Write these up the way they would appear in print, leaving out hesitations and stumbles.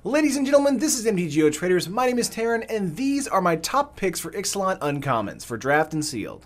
Ladies and gentlemen, this is MTGO Traders. My name is Tamer, and these are my top picks for Ixalan UnCommons for draft and sealed.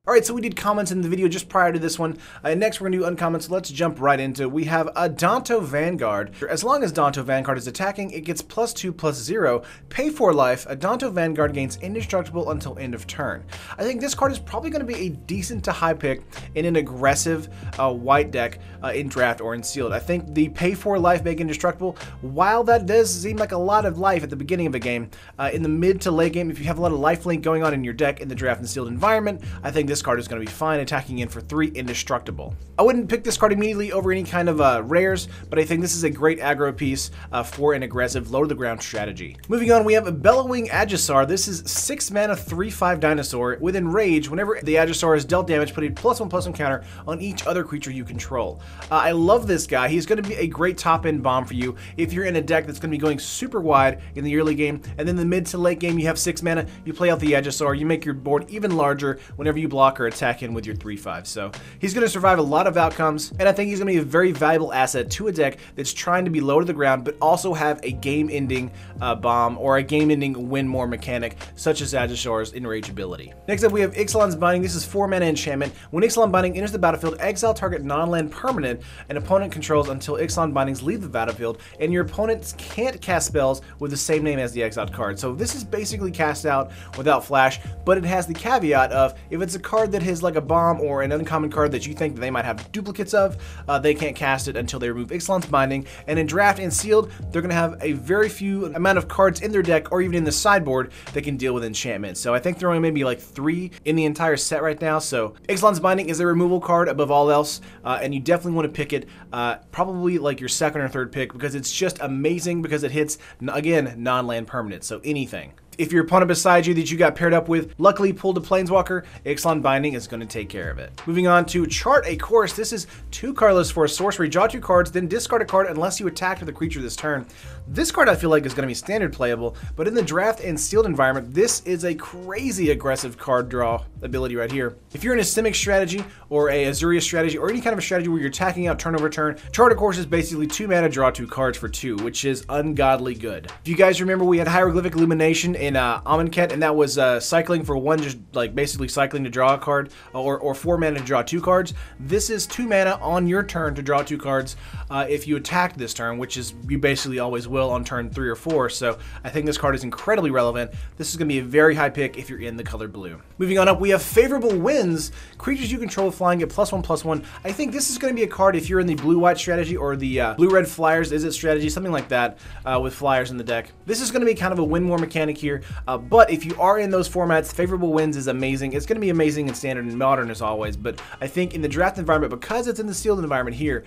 Alright, so we did comments in the video just prior to this one. Next we're going to do uncommons, so let's jump right into it. We have a Donto Vanguard. As long as Donto Vanguard is attacking, it gets +2/+0. Pay 4 life, a Donto Vanguard gains indestructible until end of turn. I think this card is probably going to be a decent to high pick in an aggressive white deck in draft or in sealed. I think the pay 4 life make indestructible, while that does seem like a lot of life at the beginning of a game, in the mid to late game, if you have a lot of lifelink going on in your deck in the draft and sealed environment, I think this card is going to be fine attacking in for 3 indestructible. I wouldn't pick this card immediately over any kind of rares, but I think this is a great aggro piece for an aggressive low to the ground strategy. Moving on, we have a Bellowing Edges. This is 6 mana 3/5 dinosaur. With Enrage, whenever the Aegisaur is dealt damage, put a +1/+1 counter on each other creature you control. I love this guy. He's going to be a great top end bomb for you if you're in a deck that's going to be going super wide in the early game, and then the mid to late game you have 6 mana, you play out the Aegisaur, you make your board even larger whenever you block or attack in with your 3/5. So he's going to survive a lot of outcomes, and I think he's going to be a very valuable asset to a deck that's trying to be low to the ground but also have a game-ending bomb or a game-ending win more mechanic such as Aegisaur's Enrage ability. Next up we have Ixalan's Binding. This is 4 mana enchantment. When Ixalan Binding enters the battlefield, exile target non-land permanent an opponent controls until Ixalan Bindings leave the battlefield, and your opponents can't cast spells with the same name as the exiled card. So this is basically cast out without flash, but it has the caveat of if it's a card that has like a bomb or an uncommon card that you think that they might have duplicates of, they can't cast it until they remove Ixalan's Binding. And in draft and sealed, they're going to have a very few amount of cards in their deck or even in the sideboard that can deal with enchantment. So I think there are only maybe like 3 in the entire set right now. So Ixalan's Binding is a removal card above all else, and you definitely want to pick it probably like your second or third pick because it's just amazing because it hits, again, non-land permanent, so anything. If your opponent beside you that you got paired up with luckily pulled a Planeswalker, Ixalan Binding is going to take care of it. Moving on to Chart a Course. This is 2 cardless for a sorcery. Draw 2 cards, then discard a card unless you attack with a creature this turn. This card I feel like is going to be standard playable, but in the draft and sealed environment, this is a crazy aggressive card draw ability right here. If you're in a Simic strategy or a Azuria strategy or any kind of a strategy where you're attacking out turn over turn, Chart a Course is basically 2 mana, draw 2 cards for 2, which is ungodly good. If you guys remember, we had Hieroglyphic Illumination in Amonkhet, and that was cycling for 1, just like basically cycling to draw a card, or 4 mana to draw 2 cards. This is 2 mana on your turn to draw 2 cards if you attacked this turn, which is you basically always will on turn 3 or 4. So I think this card is incredibly relevant. This is going to be a very high pick if you're in the color blue. Moving on up, we have Favorable Winds. Creatures you control with flying get +1/+1. I think this is going to be a card if you're in the blue-white strategy or the blue-red Flyers is it strategy, something like that, with Flyers in the deck. This is going to be kind of a win more mechanic here. But if you are in those formats, Favorable Winds is amazing. It's going to be amazing in Standard and Modern as always, but I think in the draft environment, because it's in the sealed environment here,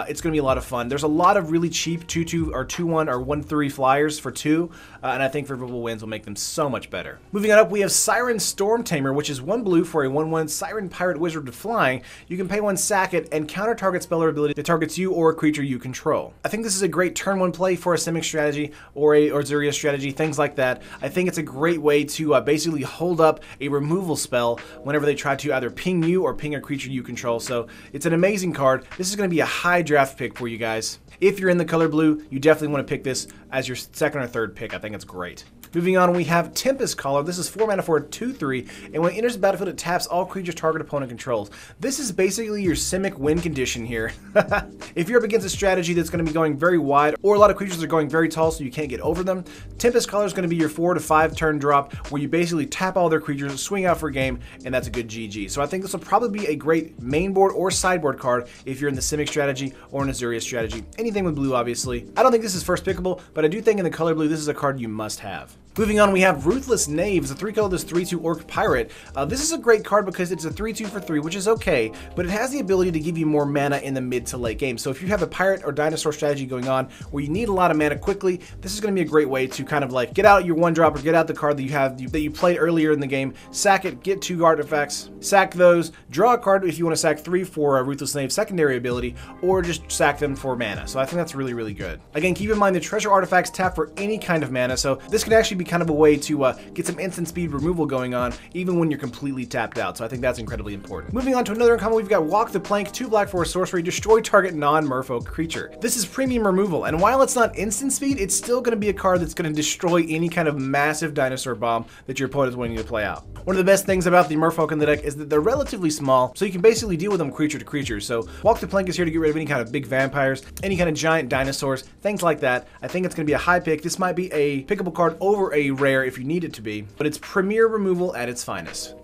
it's going to be a lot of fun. There's a lot of really cheap 2/2 or 2/1 or 1/3 Flyers for 2, and I think Favorable Winds will make them so much better. Moving on up, we have Sirens Storm Tamer, which is 1 blue for a 1/1 Siren Pirate Wizard with flying. You can pay 1, sack it, and counter target spell or ability that targets you or a creature you control. I think this is a great turn 1 play for a Simic strategy or a Azuria strategy, things like that. I think it's a great way to basically hold up a removal spell whenever they try to either ping you or ping a creature you control. So it's an amazing card. This is going to be a high draft pick for you guys. If you're in the color blue, you definitely want to pick this as your second or third pick. I think it's great. Moving on, we have Tempest Color. This is 4 mana for a 2/3, and when it enters the battlefield, it taps all creatures target opponent controls. This is basically your Simic win condition here. If you're up against a strategy that's going to be going very wide, or a lot of creatures are going very tall so you can't get over them, Tempest Color is going to be your 4 to 5 turn drop where you basically tap all their creatures, swing out for a game, and that's a good GG. So I think this will probably be a great main board or sideboard card if you're in the Simic strategy or an Azuria strategy. Anything with blue, obviously. I don't think this is first pickable, but I do think in the color blue, this is a card you must have. Moving on, we have Ruthless Knaves, a 3-colorless 3/2 Orc Pirate. This is a great card because it's a 3/2 for 3, which is okay, but it has the ability to give you more mana in the mid to late game. So if you have a pirate or dinosaur strategy going on where you need a lot of mana quickly, this is going to be a great way to kind of like get out your 1-drop or get out the card that you played earlier in the game, sack it, get 2 artifacts, sack those, draw a card if you want to sack 3 for a Ruthless Knaves secondary ability, or just sack them for mana. So I think that's really, really good. Again, keep in mind the treasure artifacts tap for any kind of mana, so this could actually be kind of a way to get some instant speed removal going on, even when you're completely tapped out. So I think that's incredibly important. Moving on to another uncommon, we've got Walk the Plank, 2 black for a sorcery, destroy target non-merfolk creature. This is premium removal, and while it's not instant speed, it's still going to be a card that's going to destroy any kind of massive dinosaur bomb that your opponent is wanting to play out. One of the best things about the merfolk in the deck is that they're relatively small, so you can basically deal with them creature to creature. So Walk the Plank is here to get rid of any kind of big vampires, any kind of giant dinosaurs, things like that. I think it's going to be a high pick. This might be a pickable card over a rare if you need it to be, but it's premier removal at its finest.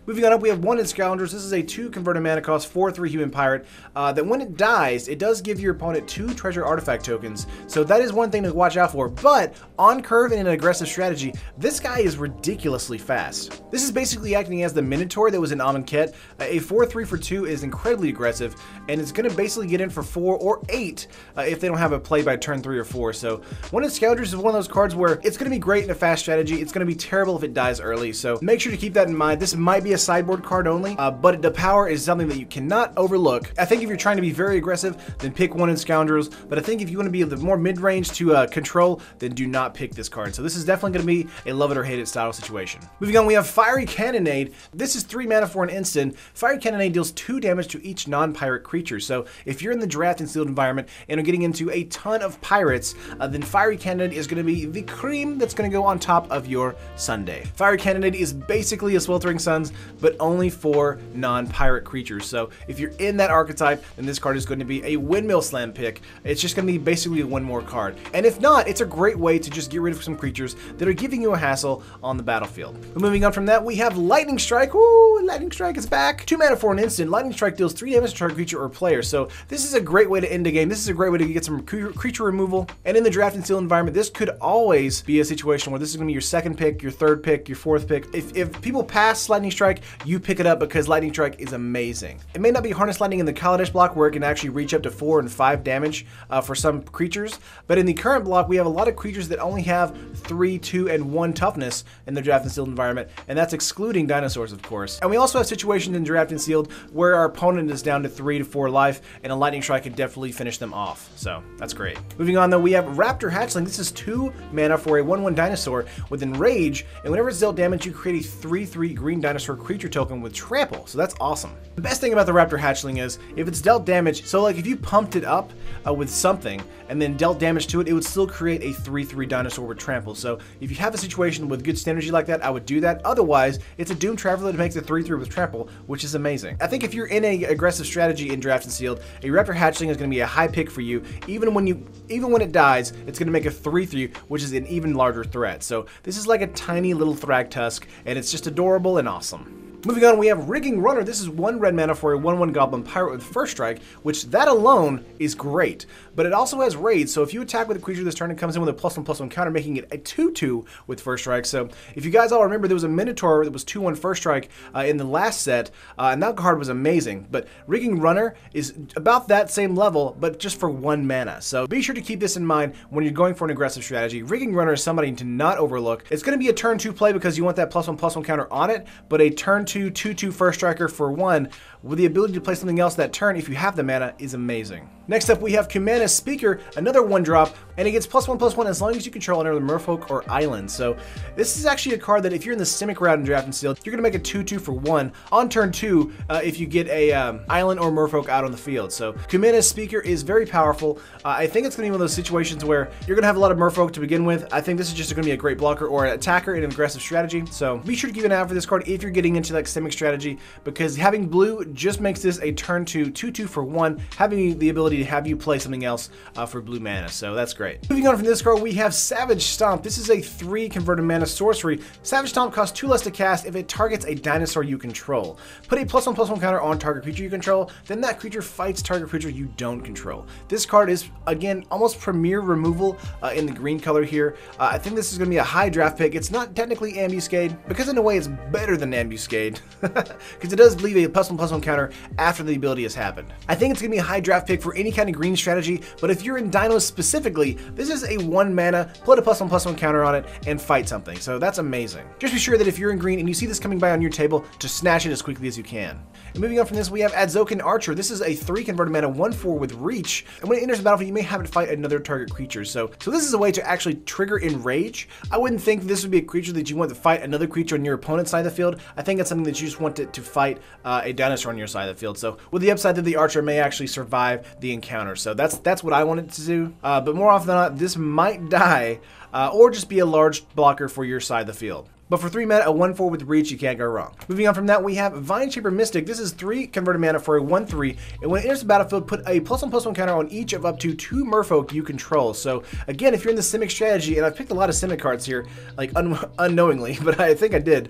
Moving on up, we have 1 in Scoundrels. This is a 2 converted mana cost, 4/3 human pirate. That when it dies, it does give your opponent 2 treasure artifact tokens. So that is one thing to watch out for. But on curve and in an aggressive strategy, this guy is ridiculously fast. This is basically acting as the Minotaur that was in Amonkhet. A 4/3 for 2 is incredibly aggressive, and it's going to basically get in for 4 or 8 if they don't have a play by turn 3 or 4. So 1 in Scoundrels is one of those cards where it's going to be great in a fast strategy. It's going to be terrible if it dies early. So make sure to keep that in mind. This might be a sideboard card only, but the power is something that you cannot overlook. I think if you're trying to be very aggressive, then pick 1 in Scoundrels, but I think if you want to be the more mid-range to control, then do not pick this card. So this is definitely going to be a love it or hate it style situation. Moving on, we have Fiery Cannonade. This is 3 mana for an instant. Fiery Cannonade deals 2 damage to each non-pirate creature. So if you're in the draft and sealed environment and are getting into a ton of pirates, then Fiery Cannonade is going to be the cream that's going to go on top of your sundae. Fiery Cannonade is basically a Sweltering Suns, but only for non-pirate creatures. So if you're in that archetype, then this card is going to be a Windmill Slam pick. It's just going to be basically one more card. And if not, it's a great way to just get rid of some creatures that are giving you a hassle on the battlefield. But moving on from that, we have Lightning Strike. Woo! Lightning Strike is back. 2 mana for an instant. Lightning Strike deals 3 damage to target creature or player. So this is a great way to end the game. This is a great way to get some creature removal. And in the draft and seal environment, this could always be a situation where this is going to be your 2nd pick, your 3rd pick, your 4th pick. If people pass Lightning Strike, you pick it up because Lightning Strike is amazing. It may not be Harness Lightning in the Kaladesh block where it can actually reach up to 4 and 5 damage for some creatures, but in the current block we have a lot of creatures that only have 3, 2, and 1 toughness in the draft and sealed environment, and that's excluding dinosaurs, of course. And we also have situations in draft and sealed where our opponent is down to 3 to 4 life, and a Lightning Strike can definitely finish them off. So that's great. Moving on though, we have Raptor Hatchling. This is 2 mana for a 1/1 dinosaur with Enrage, and whenever it's dealt damage, you create a 3/3 green dinosaur creature token with Trample. So that's awesome. The best thing about the Raptor Hatchling is if it's dealt damage, so like if you pumped it up with something and then dealt damage to it, it would still create a 3/3 dinosaur with Trample. So if you have a situation with good synergy like that, I would do that. Otherwise, it's a Doom Traveler that makes a 3/3 with Trample, which is amazing. I think if you're in a aggressive strategy in draft and sealed, a Raptor Hatchling is going to be a high pick for you. Even when it dies, it's going to make a 3/3, which is an even larger threat. So this is like a tiny little Thragtusk, and it's just adorable and awesome. Moving on, we have Rigging Runner. This is 1 red mana for a 1/1 Goblin Pirate with First Strike, which that alone is great. But it also has Raid, so if you attack with a creature this turn, it comes in with a +1/+1 counter, making it a 2/2 with First Strike. So if you guys all remember, there was a Minotaur that was 2/1 First Strike in the last set, and that card was amazing. But Rigging Runner is about that same level, but just for 1 mana. So be sure to keep this in mind when you're going for an aggressive strategy. Rigging Runner is somebody to not overlook. It's going to be a turn 2 play because you want that +1/+1 counter on it, but a turn 2 2/2 First Striker for 1 with the ability to play something else that turn if you have the mana is amazing. Next up, we have Kumana's Speaker, another 1-drop, and it gets +1/+1 as long as you control another merfolk or island. So this is actually a card that if you're in the Simic route in draft and sealed, you're going to make a 2/2 for 1 on turn 2 if you get a island or merfolk out on the field. So Kumana's Speaker is very powerful. I think it's going to be one of those situations where you're going to have a lot of merfolk to begin with. I think this is just going to be a great blocker or an attacker in an aggressive strategy. So be sure to keep an eye out for this card if you're getting into like Simic strategy, because having blue just makes this a turn 2 2/2 for 1, having the ability to have you play something else for blue mana. So that's great. Moving on from this card, we have Savage Stomp. This is a 3 converted mana sorcery. Savage Stomp costs 2 less to cast if it targets a dinosaur you control. Put a +1/+1 counter on target creature you control, then that creature fights target creature you don't control. This card is, again, almost premier removal in the green color here. I think this is going to be a high draft pick. It's not technically Ambuscade, because in a way it's better than Ambuscade, because it does leave a +1/+1 counter after the ability has happened. I think it's going to be a high draft pick for any kind of green strategy, but if you're in dinos specifically, this is a 1 mana, put a +1/+1 counter on it, and fight something. So that's amazing. Just be sure that if you're in green and you see this coming by on your table, to snatch it as quickly as you can. And moving on from this, we have Adzokan Archer. This is a 3 converted mana 1/4 with reach, and when it enters the battlefield, you may have it fight another target creature. So this is a way to actually trigger Enrage. I wouldn't think this would be a creature that you want to fight another creature on your opponent's side of the field. I think it's something that you just want it to fight a dinosaur on your side of the field. So with the upside that the Archer may actually survive the encounter. So that's what I wanted to do. But more often than not, this might die or just be a large blocker for your side of the field. But for 3 mana, a 1/4 with reach, you can't go wrong. Moving on from that, we have Vineshaper Mystic. This is 3 converted mana for a 1/3, and when it enters the battlefield, put a +1/+1 counter on each of up to 2 merfolk you control. So again, if you're in the Simic strategy, and I've picked a lot of Simic cards here, like unknowingly, but I think I did.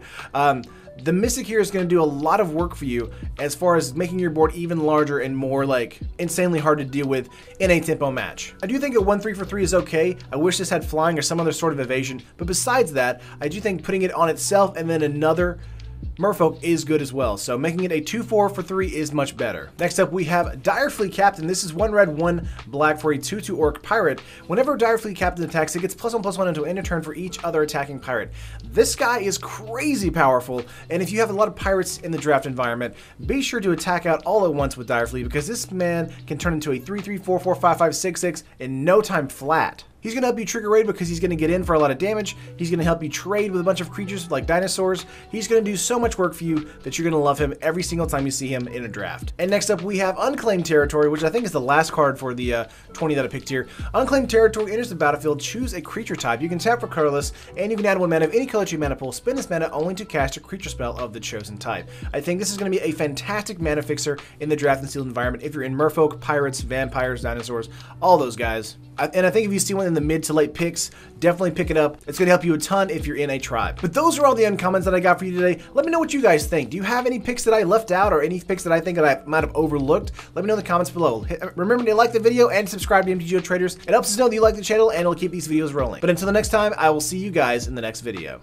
The Mystic here is going to do a lot of work for you as far as making your board even larger and more like insanely hard to deal with in a tempo match. I do think a 1/3 for 3 is okay. I wish this had flying or some other sort of evasion, but besides that, I do think putting it on itself and then another merfolk is good as well, so making it a 2/4 for 3 is much better. Next up, we have Direflea Captain. This is 1 red, 1 black for a 2/2 orc pirate. Whenever Direflea Captain attacks, it gets +1/+1 until end of turn for each other attacking pirate. This guy is crazy powerful, and if you have a lot of pirates in the draft environment, be sure to attack out all at once with Direflea, because this man can turn into a 3/3, 4/4, 5/5, 6/6 in no time flat. He's going to help you trigger raid because he's going to get in for a lot of damage. He's going to help you trade with a bunch of creatures like dinosaurs. He's going to do so much work for you that you're going to love him every single time you see him in a draft. And next up, we have Unclaimed Territory, which I think is the last card for the 20 that I picked here. Unclaimed Territory enters the battlefield, choose a creature type. You can tap for colorless, and you can add 1 mana of any color to your mana pool. Spend this mana only to cast a creature spell of the chosen type. I think this is going to be a fantastic mana fixer in the draft and sealed environment if you're in merfolk, pirates, vampires, dinosaurs, all those guys. And I think if you see one in the mid to late picks, definitely pick it up. It's going to help you a ton if you're in a tribe. But those are all the uncommons that I got for you today. Let me know what you guys think. Do you have any picks that I left out or any picks that I think that I might have overlooked? Let me know in the comments below. Remember to like the video and subscribe to MTGO Traders. It helps us know that you like the channel and it'll keep these videos rolling. But until the next time, I will see you guys in the next video.